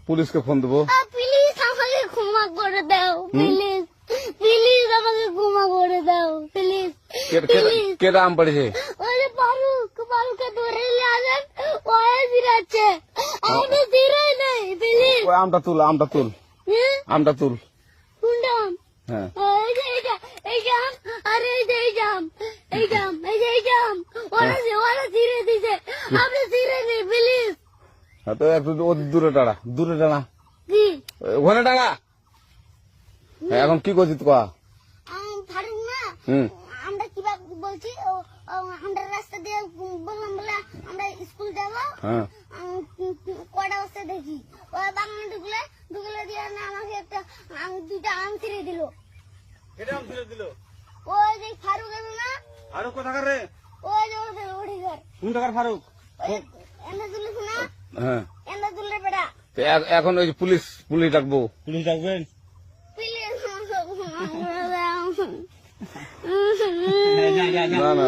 পুলিশকে ফোন দেবো। প্লিজ আমাকে ক্ষমা করে দাও, প্লিজ প্লিজ আমাকে ক্ষমা করে দাও, প্লিজ প্লিজ। কে আম পড়েছে? ওই যে ফারুককে ধরে নিয়ে আসেন, ওই ফিরাচ্ছে, আমাদের ফিরাই নেই, প্লিজ। ওই আমটা তুল, আমটা তুল, আমটা তুল। কোনটা আম? হ্যাঁ এই যে এই যে আম, আরে এই যে এই যে আম, এই যে আম, এই যে এই যে আম, ওরা ছিঁড়ে দিছে, আপনি ছিঁড়ে নেই, প্লিজ। তো একটু দূরে টাড়া, দূরে টানা, কি ওখানে টানা। এখন কি করছিস কয়া? ফারুক না, হুম আমরা কিভাবে বলছি, আমরা রাস্তা দিয়ে বললাম বলে আমরা স্কুল যাবো, হ্যাঁ কয়টা বস্তা দেখি, ওই বাগানে ঢুকলে দিয়ে না আমাকে দুইটা আম ছিঁড়ে দিল। এটা আম ছিঁড়ে দিল? ওই যে ফারুক এলো না, আরো কোথাকার রে? ওই যে ওদের ওড়িঘর, কোন টাকার ফারুক? এনে তুলিস না, হ্যাঁ এনে তুললে বেড়া, তো এখন ওই যে পুলিশ ডাকবো। পুলিশ ডাকবেন? প্লিজ না না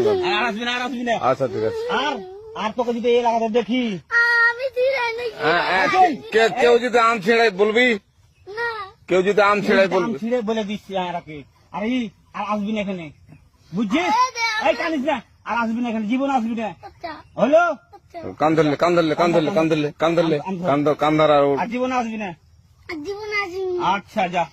না, আচ্ছা ঠিক আছে। আর তোকে যদি এই লাগাতে দেখি, আমি ছিঁড়ে নেই কেউ যদি আম ছেড়াই বলবি, না, কেউ যদি আম ছেড়াই বলবি। ছিঁড়ে বলে দিচ্ছি আর আসবি না এখানে, বুঝছিস? এই কানিস না, আর আসবি না এখানে, জীবন আসবি না, আচ্ছা হলো? আচ্ছা, কান ধরলে কান্দার আর আর জীবন আসবি না। জীবন আসি আচ্ছা যা।